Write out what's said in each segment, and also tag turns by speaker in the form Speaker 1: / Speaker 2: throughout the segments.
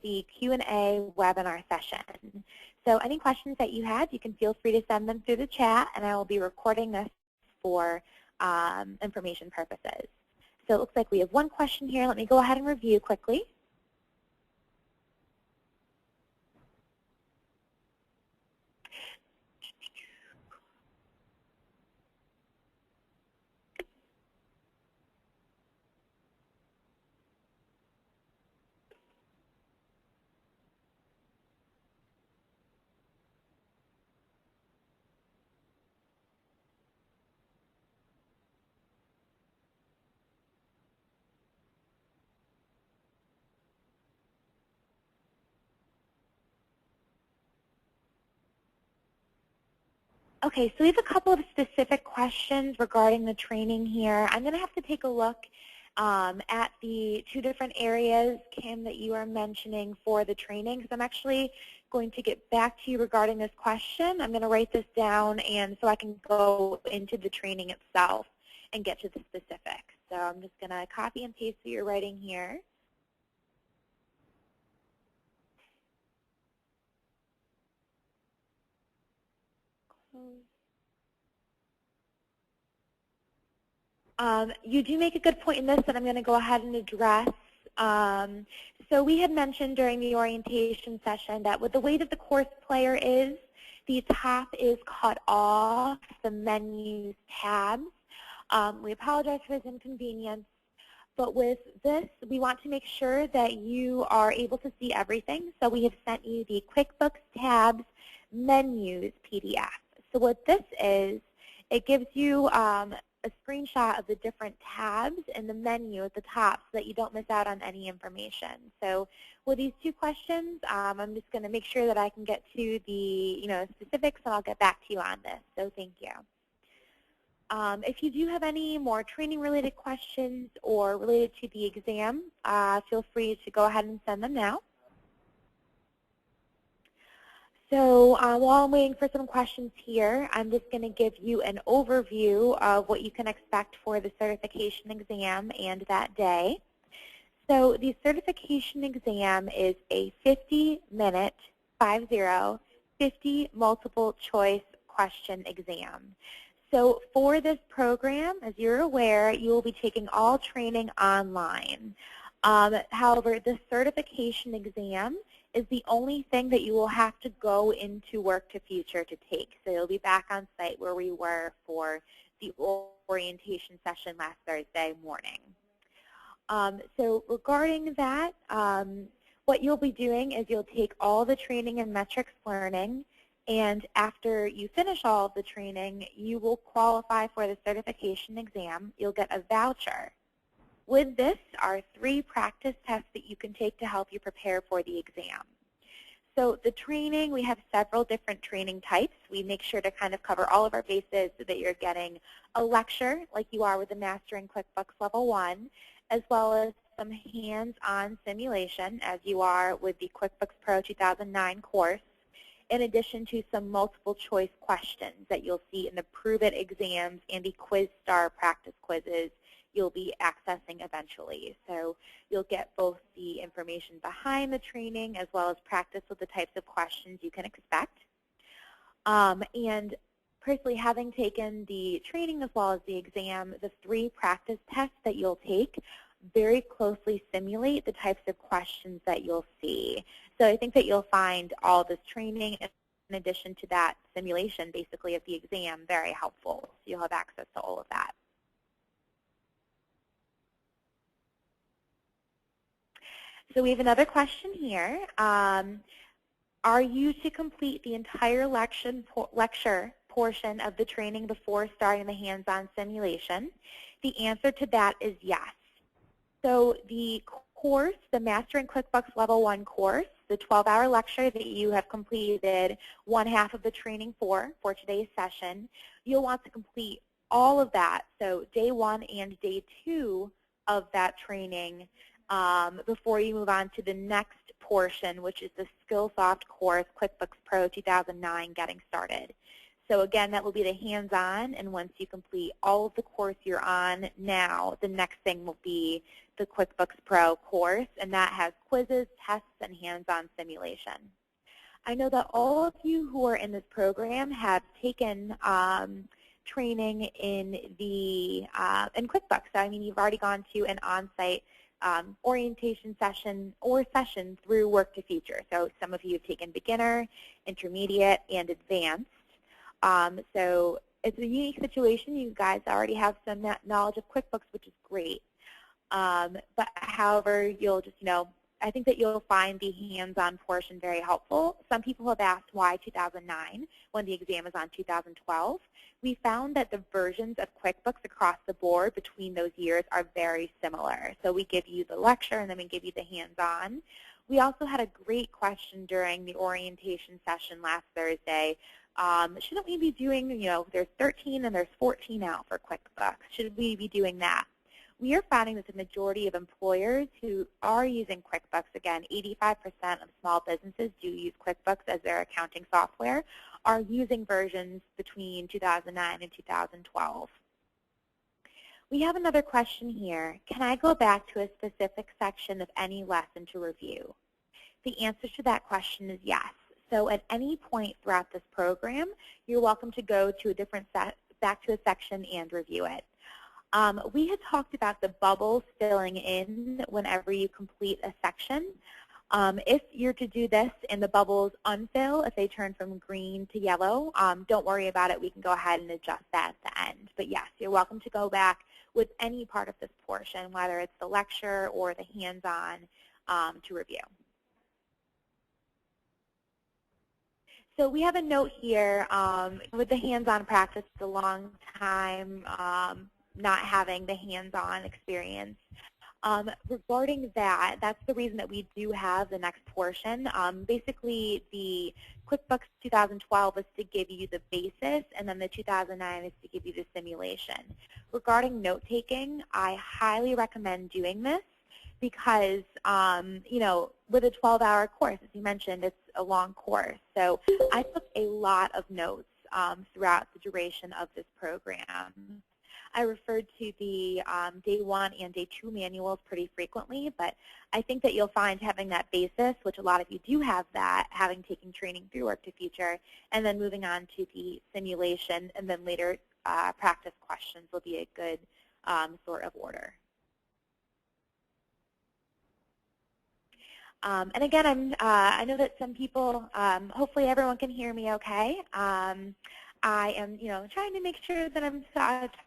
Speaker 1: the Q&A webinar session. So any questions that you had, you can feel free to send them through the chat, and I will be recording this for information purposes. So it looks like we have one question here. Let me go ahead and review quickly. Okay, so we have a couple of specific questions regarding the training here. I'm going to have to take a look at the two different areas, Kim, that you are mentioning for the training, because I'm actually going to get back to you regarding this question. I'm going to write this down and so I can go into the training itself and get to the specifics. So I'm just going to copy and paste what you're writing here. You do make a good point in this that I'm going to go ahead and address. So we had mentioned during the orientation session that with the way that the course player is, the top is cut off, the menus tabs. We apologize for this inconvenience, but with this, we want to make sure that you are able to see everything. So we have sent you the QuickBooks tabs menus PDF. So what this is, it gives you a screenshot of the different tabs in the menu at the top so that you don't miss out on any information. So with these two questions, I'm just going to make sure that I can get to the specifics, and I'll get back to you on this. So thank you. If you do have any more training-related questions or related to the exam, feel free to go ahead and send them now. So while I'm waiting for some questions here, I'm just going to give you an overview of what you can expect for the certification exam and that day. So the certification exam is a 50-minute, 50 multiple choice question exam. So for this program, as you're aware, you will be taking all training online. However, the certification exam is the only thing that you will have to go into Work to Future to take. So you'll be back on site where we were for the orientation session last Thursday morning. So regarding that, what you'll be doing is you'll take all the training and metrics learning, and after you finish all of the training, you will qualify for the certification exam. You'll get a voucher. With this are 3 practice tests that you can take to help you prepare for the exam. So the training, we have several different training types. We make sure to kind of cover all of our bases so that you're getting a lecture like you are with the Mastering QuickBooks Level 1, as well as some hands-on simulation as you are with the QuickBooks Pro 2009 course, in addition to some multiple choice questions that you'll see in the Prove It exams and the QuizStar practice quizzes you'll be accessing eventually. So you'll get both the information behind the training as well as practice with the types of questions you can expect. And personally, having taken the training as well as the exam, the 3 practice tests that you'll take very closely simulate the types of questions that you'll see. So I think that you'll find all this training in addition to that simulation basically of the exam very helpful. So you'll have access to all of that. So we have another question here. Are you to complete the entire lecture portion of the training before starting the hands-on simulation? The answer to that is yes. So the course, the Mastering QuickBooks Level 1 course, the 12-hour lecture that you have completed one half of the training for today's session, you'll want to complete all of that, so day 1 and day 2 of that training before you move on to the next portion, which is the SkillSoft course, QuickBooks Pro 2009, Getting Started. So again, that will be the hands-on, and once you complete all of the course you're on now, the next thing will be the QuickBooks Pro course, and that has quizzes, tests, and hands-on simulation. I know that all of you who are in this program have taken training in QuickBooks. So, I mean, you've already gone to an on-site orientation session or session through Work to Future. So some of you have taken beginner, intermediate, and advanced. So it's a unique situation. You guys already have some knowledge of QuickBooks, which is great. But however, you'll just, I think that you'll find the hands-on portion very helpful. Some people have asked why 2009 when the exam is on 2012. We found that the versions of QuickBooks across the board between those years are very similar. So we give you the lecture and then we give you the hands-on. We also had a great question during the orientation session last Thursday. Shouldn't we be doing, there's 13 and there's 14 out for QuickBooks. Should we be doing that? We are finding that the majority of employers who are using QuickBooks, again, 85% of small businesses do use QuickBooks as their accounting software, are using versions between 2009 and 2012. We have another question here. Can I go back to a specific section of any lesson to review? The answer to that question is yes. So at any point throughout this program, you're welcome to go to a different back to a section and review it. We had talked about the bubbles filling in whenever you complete a section. If you're to do this and the bubbles unfill, if they turn from green to yellow, don't worry about it. We can go ahead and adjust that at the end. But yes, you're welcome to go back with any part of this portion, whether it's the lecture or the hands-on, to review. So we have a note here with the hands-on practice, it's a long time not having the hands-on experience. Regarding that, that's the reason that we do have the next portion. Basically, the QuickBooks 2012 is to give you the basis, and then the 2009 is to give you the simulation. Regarding note-taking, I highly recommend doing this because, with a 12-hour course, as you mentioned, it's a long course. So I took a lot of notes throughout the duration of this program. I referred to the Day 1 and Day 2 manuals pretty frequently, but I think that you'll find having that basis, which a lot of you do have that, having taken training through Work to Future, and then moving on to the simulation, and then later practice questions will be a good sort of order. And again, I know that some people, hopefully everyone can hear me okay. I am, trying to make sure that I'm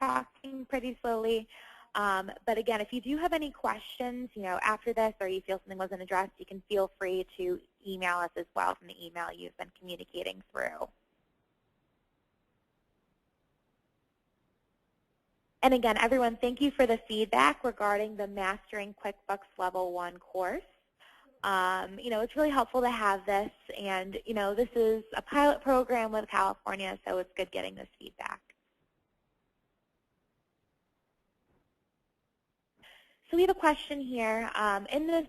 Speaker 1: talking pretty slowly. But again, if you do have any questions, after this, or you feel something wasn't addressed, you can feel free to email us as well from the email you've been communicating through. And again, everyone, thank you for the feedback regarding the Mastering QuickBooks Level 1 course. It's really helpful to have this, and, this is a pilot program with California, so it's good getting this feedback. So we have a question here. In this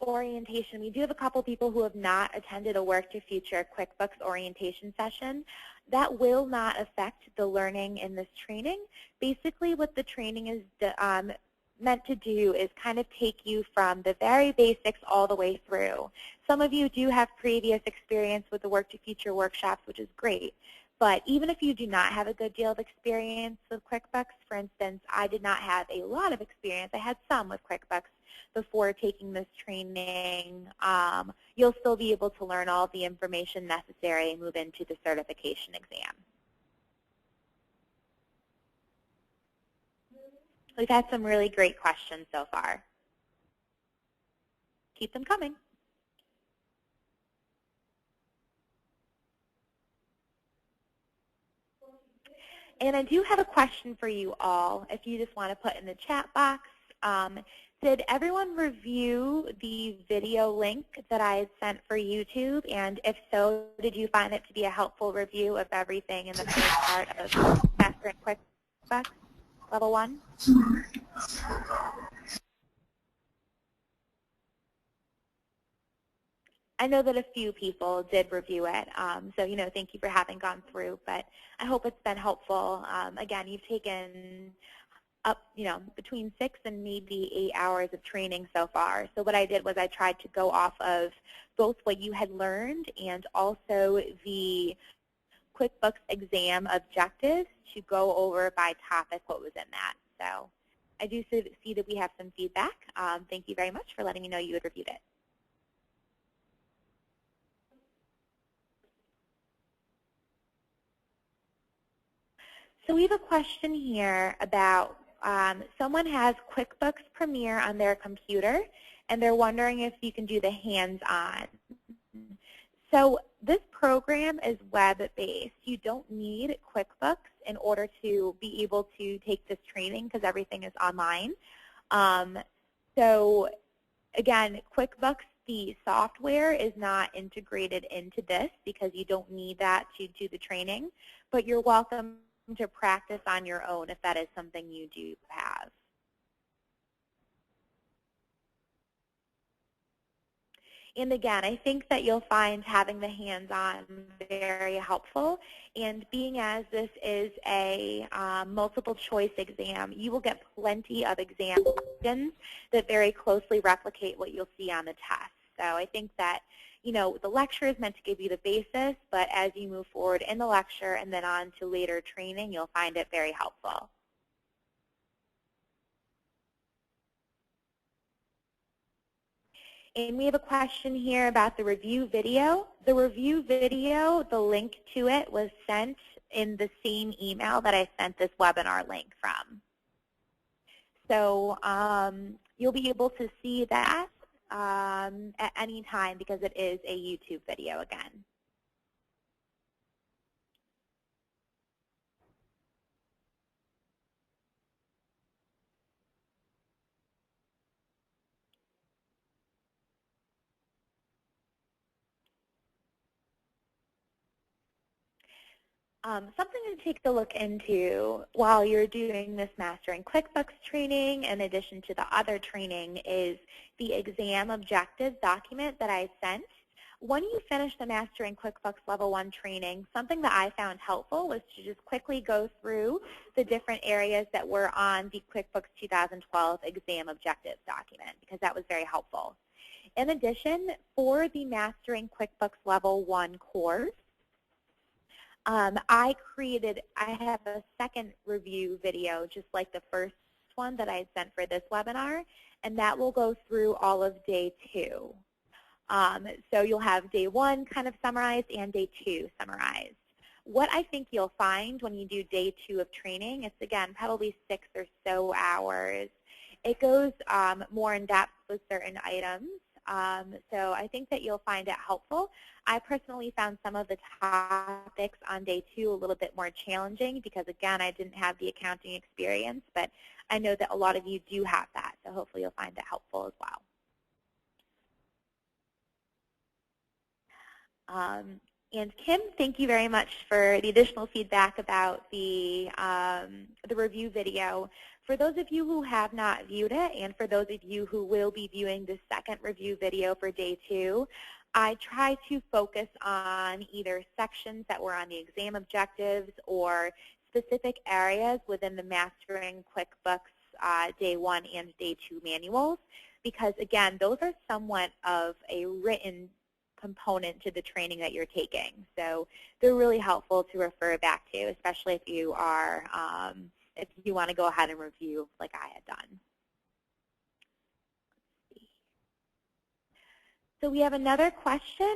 Speaker 1: orientation, we do have a couple people who have not attended a Work to Future QuickBooks orientation session. That will not affect the learning in this training. Basically, what the training is meant to do is kind of take you from the very basics all the way through. Some of you do have previous experience with the Work to Future workshops, which is great. But even if you do not have a good deal of experience with QuickBooks, for instance, I did not have a lot of experience. I had some with QuickBooks before taking this training. You'll still be able to learn all the information necessary and move into the certification exam. We've had some really great questions so far. Keep them coming. And I do have a question for you all, if you just want to put in the chat box. Did everyone review the video link that I had sent for YouTube? And if so, did you find it to be a helpful review of everything in the first part of Mastering QuickBooks Level 1? I know that a few people did review it, so thank you for having gone through. But I hope it's been helpful. Again, you've taken up, between 6 and maybe 8 hours of training so far. So what I did was I tried to go off of both what you had learned and also the QuickBooks exam objectives to go over by topic what was in that. So I do see that we have some feedback. Thank you very much for letting me know you had reviewed it. So we have a question here about someone has QuickBooks Premier on their computer, and they're wondering if you can do the hands-on. So this program is web-based. You don't need QuickBooks in order to be able to take this training because everything is online. So again, QuickBooks, the software, is not integrated into this because you don't need that to do the training, but you're welcome to practice on your own if that is something you do have. And again, I think that you'll find having the hands-on very helpful. And being as this is a multiple choice exam, you will get plenty of exam questions that very closely replicate what you'll see on the test. So I think that the lecture is meant to give you the basis, but as you move forward in the lecture and then on to later training, you'll find it very helpful. And we have a question here about the review video. The review video, the link to it was sent in the same email that I sent this webinar link from. So you'll be able to see that at any time because it is a YouTube video again. Something to take a look into while you're doing this Mastering QuickBooks training, in addition to the other training, is the exam objectives document that I sent. When you finish the Mastering QuickBooks Level 1 training, something that I found helpful was to just quickly go through the different areas that were on the QuickBooks 2012 exam objectives document, because that was very helpful. In addition, for the Mastering QuickBooks Level 1 course, I have a second review video, just like the first one that I had sent for this webinar, and that will go through all of day 2. So you'll have day 1 kind of summarized and day 2 summarized. What I think you'll find when you do day 2 of training, it's again probably 6 or so hours. It goes more in depth with certain items. So I think that you'll find it helpful. I personally found some of the topics on day 2 a little bit more challenging because, again, I didn't have the accounting experience, but I know that a lot of you do have that, so hopefully you'll find it helpful as well. And Kim, thank you very much for the additional feedback about the review video. For those of you who have not viewed it, and for those of you who will be viewing the second review video for day 2, I try to focus on either sections that were on the exam objectives or specific areas within the Mastering QuickBooks day 1 and day 2 manuals, because again, those are somewhat of a written component to the training that you're taking. So they're really helpful to refer back to, especially if you are if you want to go ahead and review like I had done. So we have another question.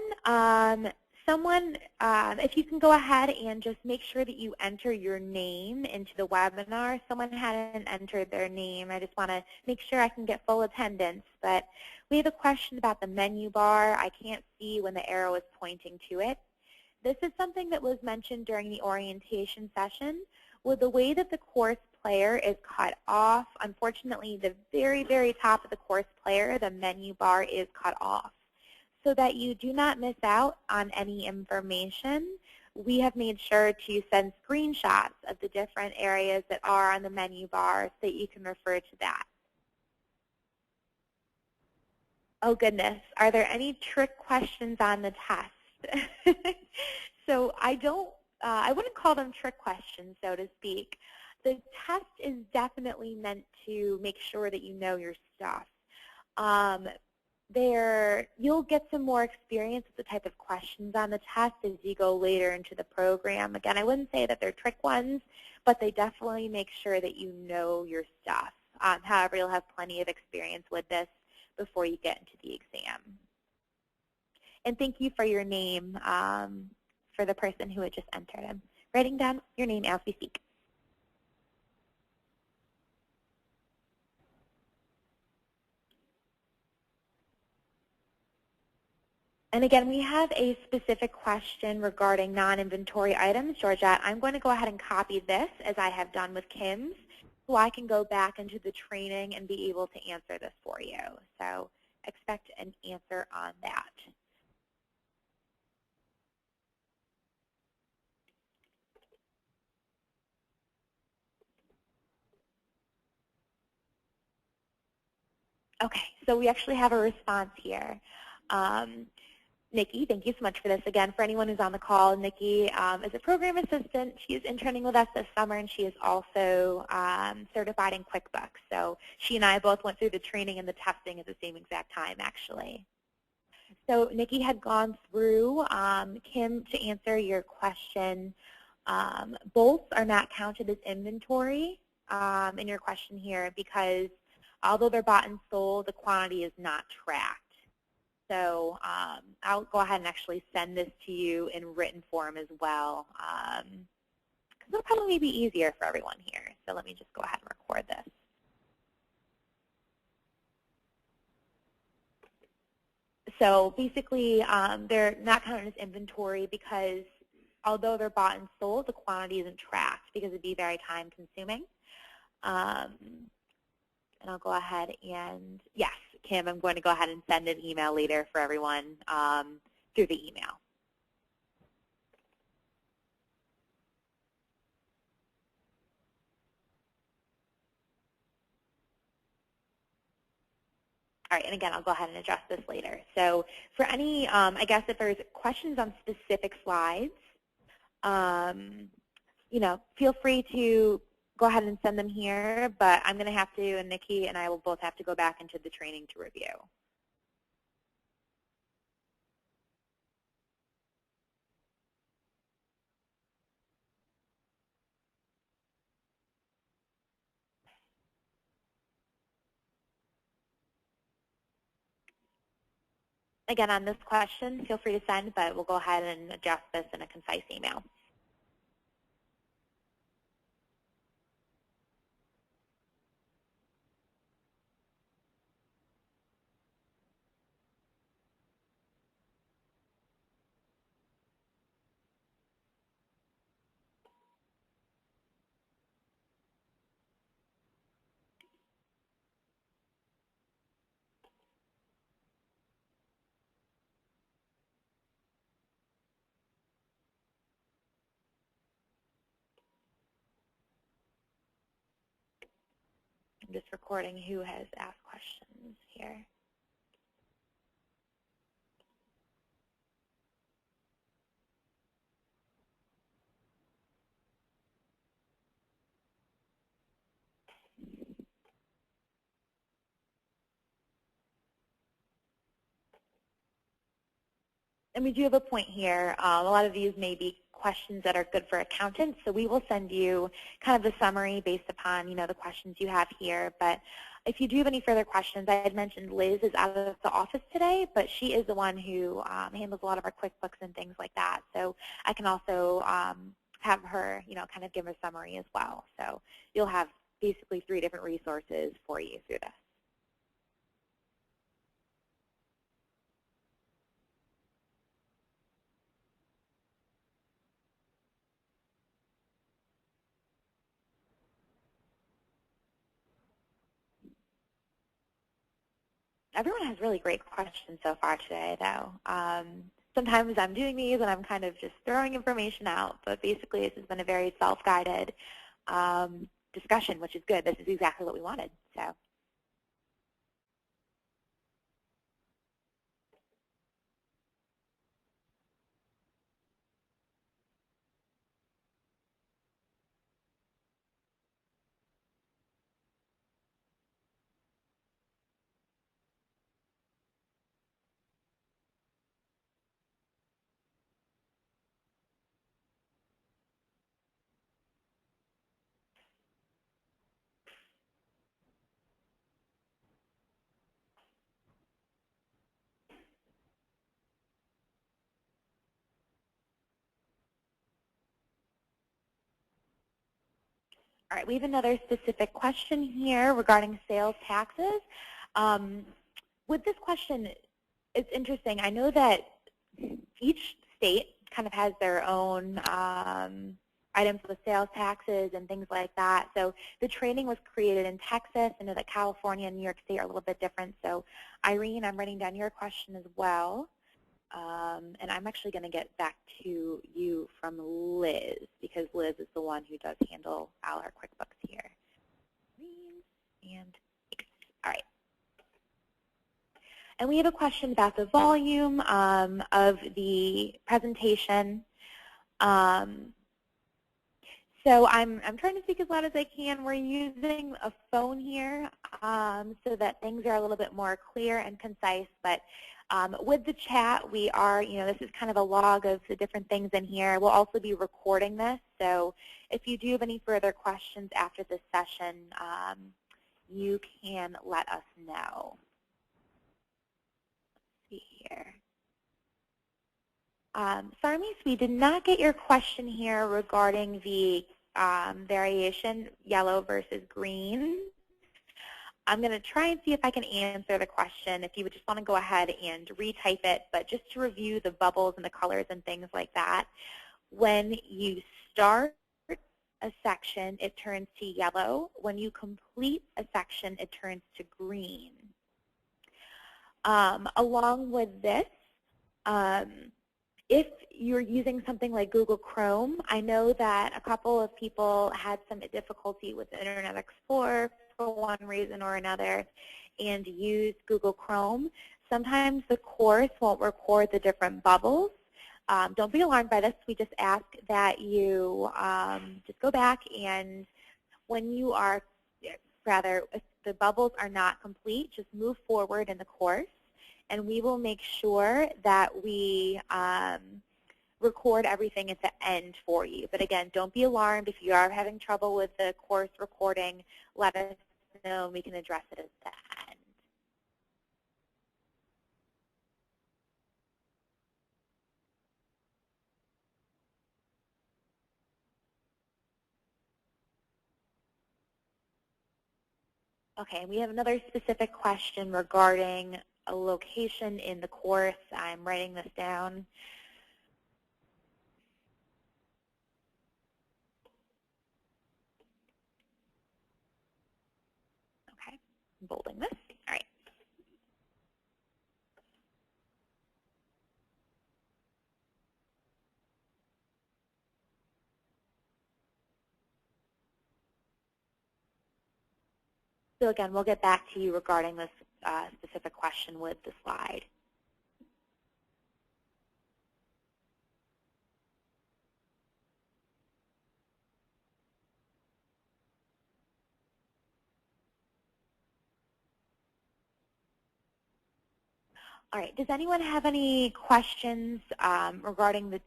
Speaker 1: If you can go ahead and just make sure that you enter your name into the webinar. Someone hadn't entered their name. I just want to make sure I can get full attendance. But we have a question about the menu bar. I can't see when the arrow is pointing to it. This is something that was mentioned during the orientation session. With the way that the course player is cut off, unfortunately, the very, very top of the course player, the menu bar is cut off. So that you do not miss out on any information, we have made sure to send screenshots of the different areas that are on the menu bar so that you can refer to that. Oh goodness, are there any trick questions on the test? So I wouldn't call them trick questions, so to speak. The test is definitely meant to make sure that you know your stuff. You'll get some more experience with the type of questions on the test as you go later into the program. Again, I wouldn't say that they're trick ones, but they definitely make sure that you know your stuff. However, you'll have plenty of experience with this before you get into the exam. And thank you for your name for the person who had just entered. I'm writing down your name as we speak. And again, we have a specific question regarding non-inventory items. Georgette, I'm going to go ahead and copy this as I have done with Kim's, so I can go back into the training and be able to answer this for you. So expect an answer on that. Okay, so we actually have a response here. Nikki, thank you so much for this. Again, for anyone who's on the call, Nikki is a program assistant. She is interning with us this summer, and she is also certified in QuickBooks. So she and I both went through the training and the testing at the same exact time, actually. So Nikki had gone through, Kim, to answer your question. Both are not counted as inventory in your question here because although they're bought and sold, the quantity is not tracked. So I'll go ahead and actually send this to you in written form as well, because it'll probably be easier for everyone here. So let me just go ahead and record this. So basically, they're not counted as inventory because although they're bought and sold, the quantity isn't tracked because it'd be very time consuming. And I'll go ahead and, yes, Kim, I'm going to go ahead and send an email later for everyone through the email. All right, and again, I'll go ahead and address this later. So for any, I guess if there's questions on specific slides, you know, feel free to go ahead and send them here, but I'm going to have to, and Nikki and I will both have to go back into the training to review. Again, on this question, feel free to send, but we'll go ahead and adjust this in a concise email. I'm just recording who has asked questions here. And we do have a point here. A lot of these may be questions that are good for accountants, so we will send you kind of the summary based upon, you know, the questions you have here. But if you do have any further questions, I had mentioned Liz is out of the office today, but she is the one who handles a lot of our QuickBooks and things like that. So I can also have her, you know, kind of give a summary as well. So you'll have basically 3 different resources for you through this. Everyone has really great questions so far today, though. Sometimes I'm doing these and I'm kind of just throwing information out, but basically this has been a very self-guided discussion, which is good. This is exactly what we wanted. So. All right, we have another specific question here regarding sales taxes. With this question, it's interesting. I know that each state kind of has their own items with sales taxes and things like that. So the training was created in Texas. I know that California and New York State are a little bit different. So Irene, I'm writing down your question as well. And I'm actually going to get back to you from Liz, because Liz is the one who does handle all our QuickBooks here. And all right. And we have a question about the volume of the presentation. So I'm trying to speak as loud as I can. We're using a phone here so that things are a little bit more clear and concise. But with the chat, we are, this is kind of a log of the different things in here. We'll also be recording this. So if you do have any further questions after this session, you can let us know. Let's see here. Sarmis, we did not get your question here regarding the variation, yellow versus green. I'm going to try and see if I can answer the question. If you would just want to go ahead and retype it, but just to review the bubbles and the colors and things like that, when you start a section, it turns to yellow. When you complete a section, it turns to green. Along with this, if you're using something like Google Chrome, I know that a couple of people had some difficulty with Internet Explorer for one reason or another and used Google Chrome. Sometimes the course won't record the different bubbles. Don't be alarmed by this. We just ask that you just go back, and when you are, rather, if the bubbles are not complete, just move forward in the course, and we will make sure that we record everything at the end for you. But again, don't be alarmed. If you are having trouble with the course recording, let us know, and we can address it at the end. Okay, we have another specific question regarding a location in the course. I'm writing this down. Okay, I'm bolding this. All right. So again, we'll get back to you regarding this specific question with the slide. All right, does anyone have any questions regarding the,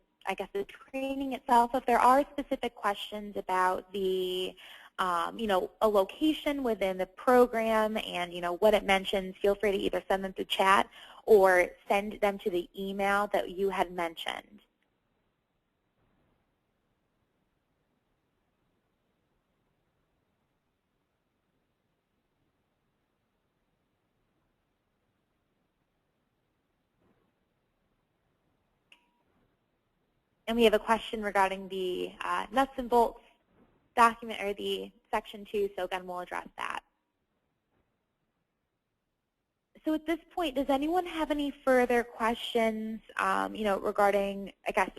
Speaker 1: the training itself? If there are specific questions about the, a location within the program and, what it mentions, feel free to either send them to chat or send them to the email that you had mentioned. And we have a question regarding the nuts and bolts document, or the section 2, so again, we'll address that. So at this point, does anyone have any further questions, regarding,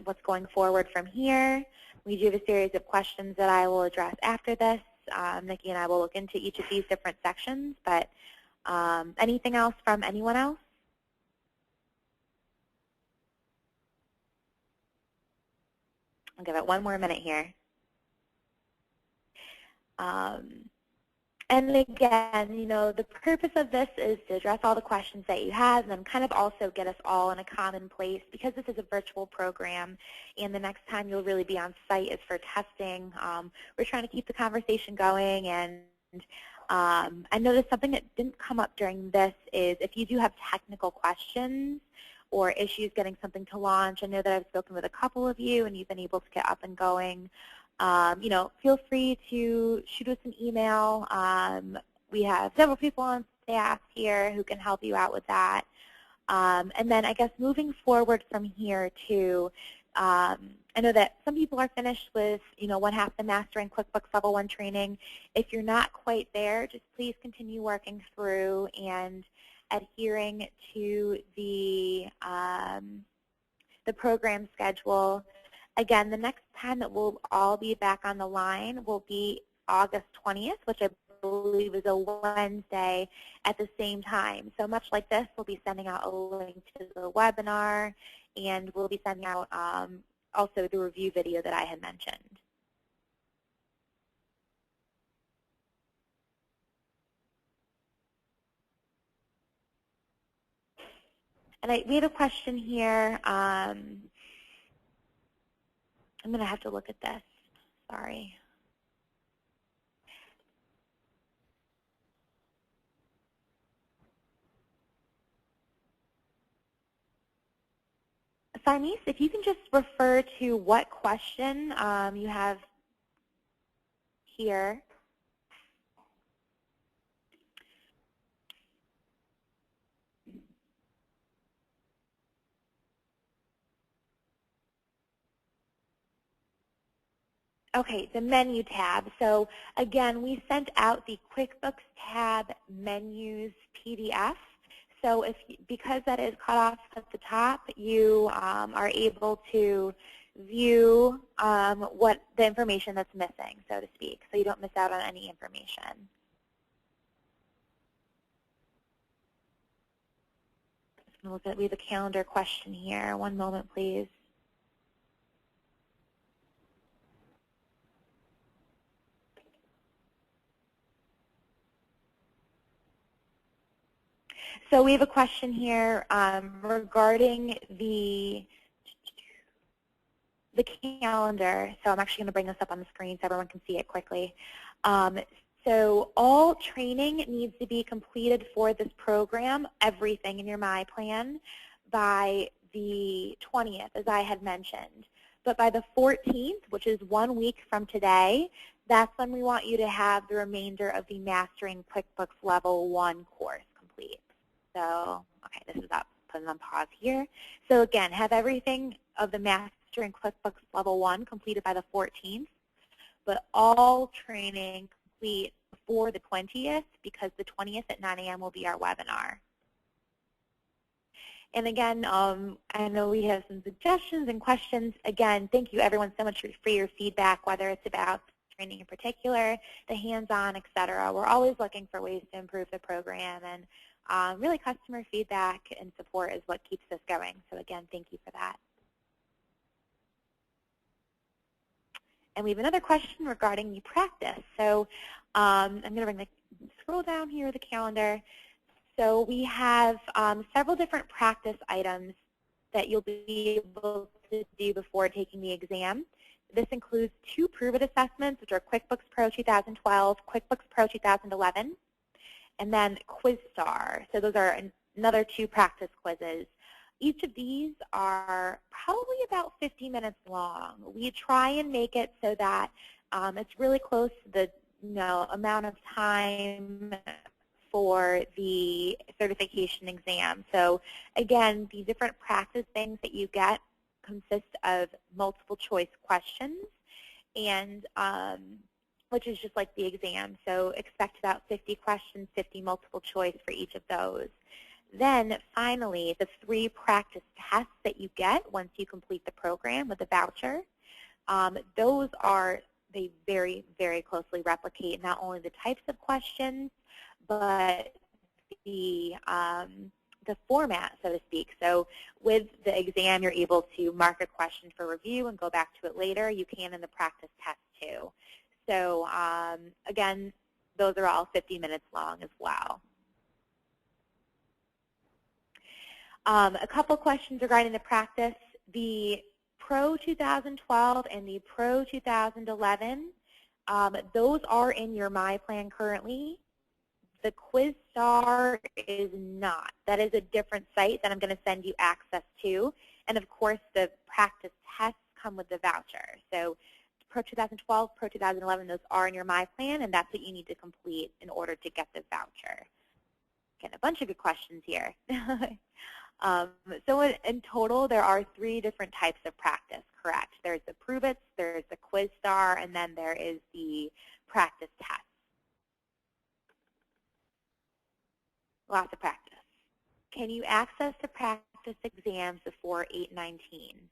Speaker 1: what's going forward from here? We do have a series of questions that I will address after this. Nikki and I will look into each of these different sections, but anything else from anyone else? I'll give it one more minute here. And again, the purpose of this is to address all the questions that you have, and then kind of also get us all in a common place, because this is a virtual program, and the next time you'll really be on site is for testing. We're trying to keep the conversation going, and I noticed something that didn't come up during this is if you do have technical questions or issues getting something to launch. I know that I've spoken with a couple of you, and you've been able to get up and going. feel free to shoot us an email. We have several people on staff here who can help you out with that. And then I guess moving forward from here too, I know that some people are finished with, one half the Mastering QuickBooks Level 1 training. If you're not quite there, just please continue working through and adhering to the program schedule. Again, the next time that we'll all be back on the line will be August 20th, which I believe is a Wednesday at the same time. So much like this, we'll be sending out a link to the webinar, and we'll be sending out also the review video that I had mentioned. And we have a question here. I'm going to have to look at this. Sorry. Farnese, if you can just refer to what question you have here. Okay, the menu tab. So again, we sent out the QuickBooks tab menus PDF. So because that is cut off at the top, you are able to view what the information that's missing, so to speak, so you don't miss out on any information. Just going to look at, we have a calendar question here. One moment, please. So we have a question here regarding the calendar. So I'm actually going to bring this up on the screen so everyone can see it quickly. So all training needs to be completed for this program, everything in your My Plan, by the 20th, as I had mentioned. But by the 14th, which is 1 week from today, that's when we want you to have the remainder of the Mastering QuickBooks Level 1 course complete. So, okay, this is up, putting on pause here. So again, have everything of the Mastering QuickBooks Level 1 completed by the 14th, but all training complete before the 20th, because the 20th at 9 a.m. will be our webinar. And again, I know we have some suggestions and questions. Again, thank you everyone so much for your feedback, whether it's about training in particular, the hands-on, et cetera. We're always looking for ways to improve the program, and really customer feedback and support is what keeps us going. So again, thank you for that. And we have another question regarding the practice. So I'm going to scroll down here the calendar. So we have several different practice items that you'll be able to do before taking the exam. This includes 2 prove-it assessments, which are QuickBooks Pro 2012, QuickBooks Pro 2011, and then QuizStar. So those are another 2 practice quizzes. Each of these are probably about 50 minutes long. We try and make it so that it's really close to the amount of time for the certification exam. So again, the different practice things that you get consist of multiple choice questions, and which is just like the exam. So expect about 50 questions, 50 multiple choice for each of those. Then finally, the 3 practice tests that you get once you complete the program with a voucher, those they very, very closely replicate not only the types of questions, but the format, so to speak. So with the exam, you're able to mark a question for review and go back to it later. You can in the practice test too. So again, those are all 50 minutes long as well. A couple questions regarding the practice. The Pro 2012 and the Pro 2011, those are in your My Plan currently. The QuizStar is not. That is a different site that I'm going to send you access to. And of course, the practice tests come with the voucher. So Pro 2012, Pro 2011, those are in your My Plan, and that's what you need to complete in order to get this voucher. Again, a bunch of good questions here. So in total, there are 3 different types of practice, correct? There's the Prove-Its, there's the Quiz Star, and then there is the practice test. Lots of practice. Can you access the practice exams before 8/19?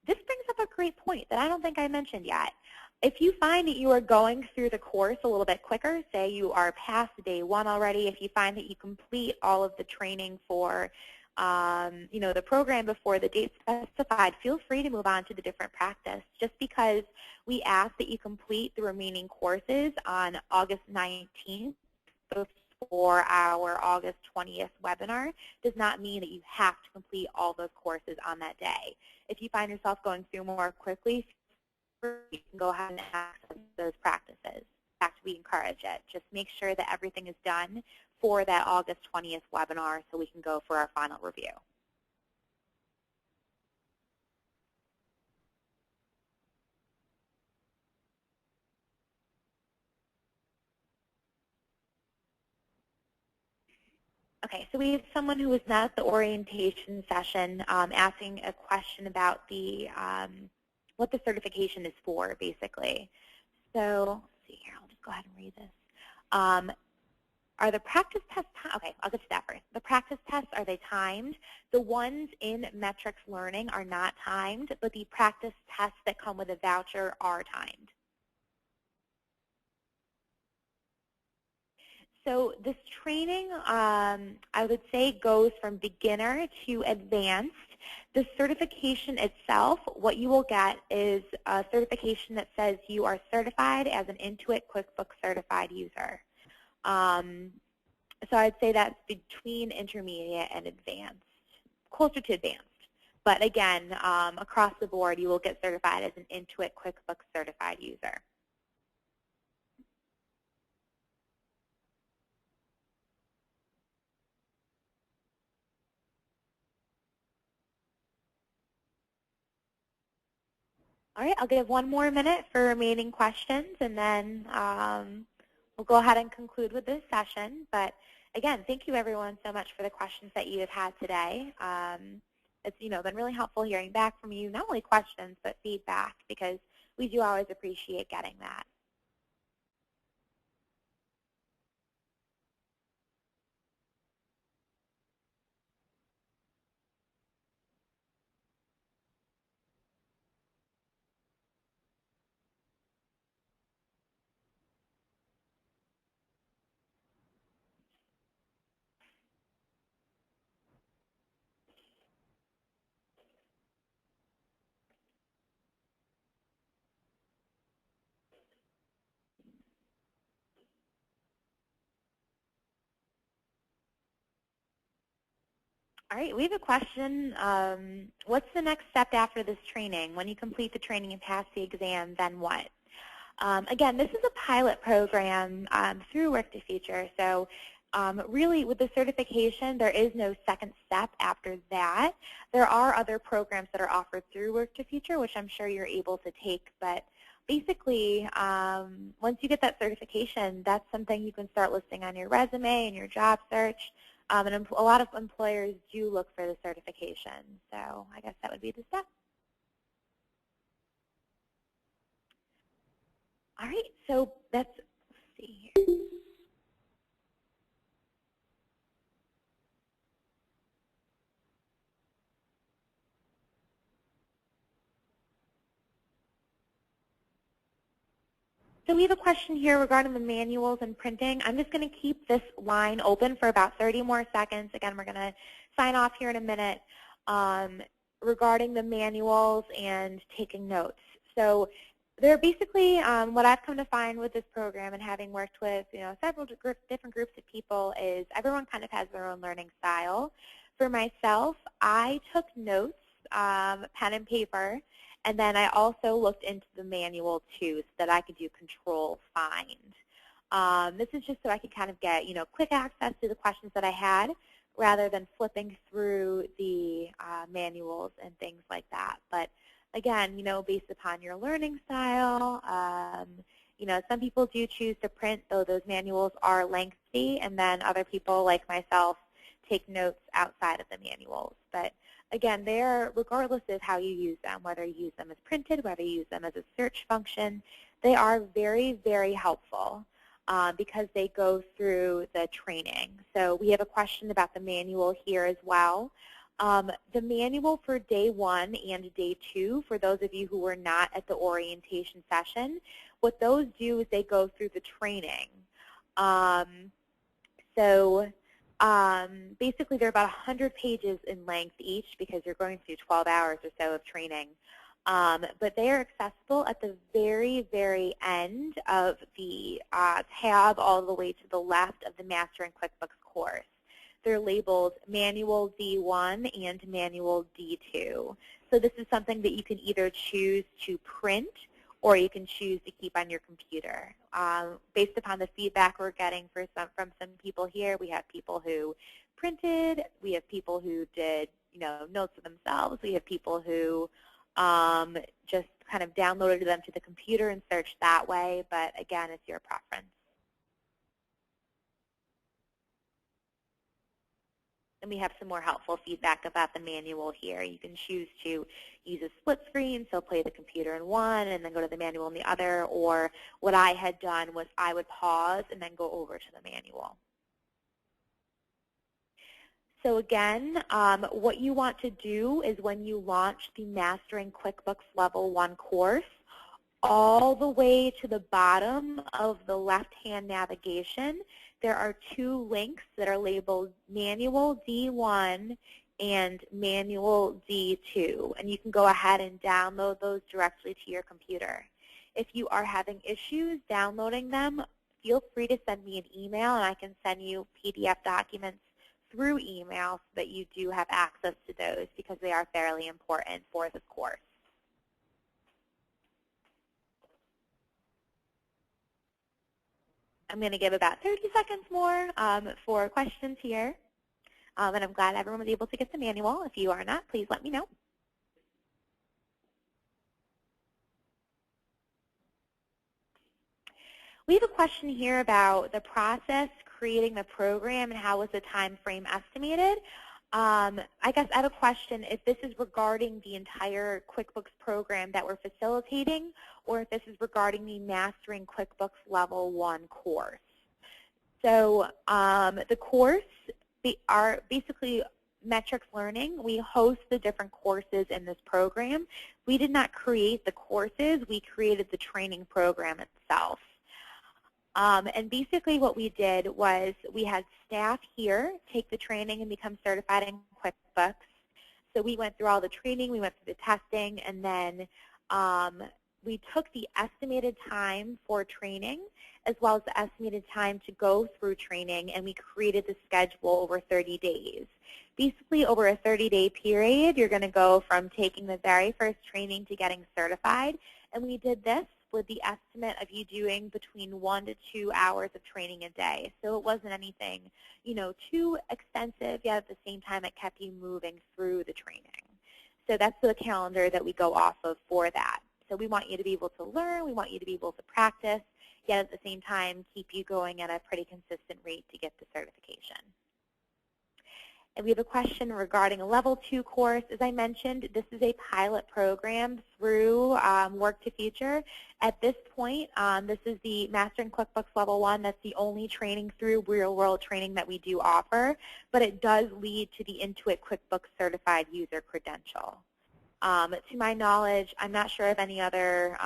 Speaker 1: This brings up a great point that I don't think I mentioned yet. If you find that you are going through the course a little bit quicker, say you are past day 1 already, if you find that you complete all of the training for the program before the date specified, feel free to move on to the different practice. Just because we ask that you complete the remaining courses on August 19th before our August 20th webinar does not mean that you have to complete all those courses on that day. If you find yourself going through more quickly, you can go ahead and access those practices. In fact, we encourage it. Just make sure that everything is done for that August 20th webinar so we can go for our final review. Okay, so we have someone who was not at the orientation session asking a question about the what the certification is for, basically. So let's see here. I'll just go ahead and read this. Are the practice tests, okay, I'll get to that first. The practice tests, are they timed? The ones in metrics learning are not timed, but the practice tests that come with a voucher are timed. So this training, I would say, goes from beginner to advanced. The certification itself, what you will get is a certification that says you are certified as an Intuit QuickBooks certified user. So I'd say that's between intermediate and advanced, closer to advanced. But again, across the board, you will get certified as an Intuit QuickBooks certified user. All right, I'll give 1 more minute for remaining questions, and then we'll go ahead and conclude with this session. But again, thank you everyone so much for the questions that you have had today. It's been really helpful hearing back from you, not only questions, but feedback, because we do always appreciate getting that. All right, we have a question. What's the next step after this training? When you complete the training and pass the exam, then what? Again, this is a pilot program through Work to Future. So really, with the certification, there is no second step after that. There are other programs that are offered through Work to Future, which I'm sure you're able to take. But basically, once you get that certification, that's something you can start listing on your resume and your job search. And a lot of employers do look for the certification. So I guess that would be the step. All right, so let's see here. So we have a question here regarding the manuals and printing. I'm just going to keep this line open for about 30 more seconds. Again, we're going to sign off here in a minute regarding the manuals and taking notes. So they're basically what I've come to find with this program, and having worked with several different groups of people, is everyone kind of has their own learning style. For myself, I took notes, pen and paper, and then I also looked into the manual too, so that I could do control find. This is just so I could kind of get quick access to the questions that I had, rather than flipping through the manuals and things like that. But again, based upon your learning style. Some people do choose to print, though those manuals are lengthy, and then other people, like myself, take notes outside of the manuals. But again, they are, regardless of how you use them, whether you use them as printed, whether you use them as a search function, they are very, very helpful because they go through the training. So we have a question about the manual here as well. The manual for day 1 and day 2, for those of you who were not at the orientation session, what those do is they go through the training. Basically, they're about 100 pages in length each because you're going through 12 hours or so of training. But they are accessible at the very, very end of the tab all the way to the left of the Mastering QuickBooks course. They're labeled Manual D1 and Manual D2. So this is something that you can either choose to print or you can choose to keep on your computer. Based upon the feedback we're getting from some people here, we have people who printed, we have people who did notes of themselves, we have people who just kind of downloaded them to the computer and searched that way, but again, it's your preference. And we have some more helpful feedback about the manual here. You can choose to use a split screen, so play the computer in one and then go to the manual in the other, or what I had done was I would pause and then go over to the manual. So again, what you want to do is when you launch the Mastering QuickBooks Level 1 course, all the way to the bottom of the left-hand navigation, there are 2 links that are labeled Manual D1 and Manual D2, and you can go ahead and download those directly to your computer. If you are having issues downloading them, feel free to send me an email, and I can send you PDF documents through email so that you do have access to those because they are fairly important for this course. I'm going to give about 30 seconds more for questions here. And I'm glad everyone was able to get the manual. If you are not, please let me know. We have a question here about the process, creating the program, and how was the time frame estimated. I guess I have a question if this is regarding the entire QuickBooks program that we're facilitating, or if this is regarding the Mastering QuickBooks Level 1 course. So the course are basically metrics learning. We host the different courses in this program. We did not create the courses. We created the training program itself. And basically what we did was we had staff here take the training and become certified in QuickBooks. So we went through all the training, we went through the testing, and then we took the estimated time for training as well as the estimated time to go through training, and we created the schedule over 30 days. Basically, over a 30-day period, you're going to go from taking the very first training to getting certified, and we did this with the estimate of you doing between 1 to 2 hours of training a day. So it wasn't anything, too extensive, yet at the same time it kept you moving through the training. So that's the calendar that we go off of for that. So we want you to be able to learn, we want you to be able to practice, yet at the same time keep you going at a pretty consistent rate to get the certification. And we have a question regarding a Level 2 course. As I mentioned, this is a pilot program through Work to Future. At this point, this is the Mastering QuickBooks Level 1. That's the only training through real-world training that we do offer, but it does lead to the Intuit QuickBooks Certified User Credential. To my knowledge, I'm not sure of any other,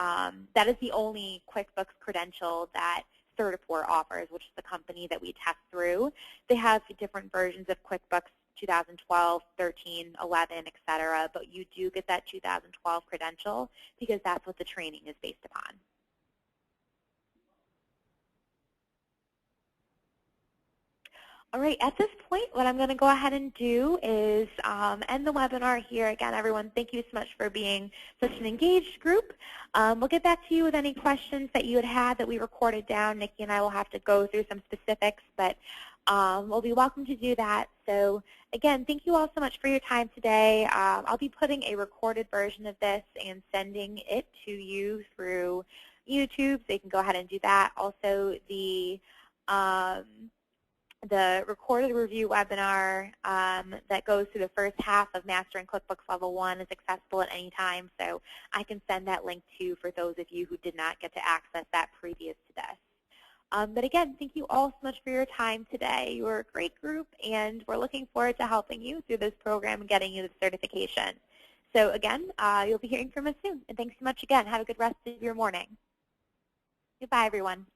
Speaker 1: that is the only QuickBooks credential that Certiport offers, which is the company that we test through. They have different versions of QuickBooks 2012, 13, 11, etc., but you do get that 2012 credential because that's what the training is based upon. All right, at this point, what I'm going to go ahead and do is end the webinar here. Again, everyone, thank you so much for being such an engaged group. We'll get back to you with any questions that you had that we recorded down. Nikki and I will have to go through some specifics, but will be welcome to do that. So again, thank you all so much for your time today. I'll be putting a recorded version of this and sending it to you through YouTube, so you can go ahead and do that. Also, the recorded review webinar that goes through the first half of Mastering QuickBooks Level 1 is accessible at any time, so I can send that link to for those of you who did not get to access that previous to this. But again, thank you all so much for your time today. You're a great group, and we're looking forward to helping you through this program and getting you the certification. So again, you'll be hearing from us soon. And thanks so much again. Have a good rest of your morning. Goodbye, everyone.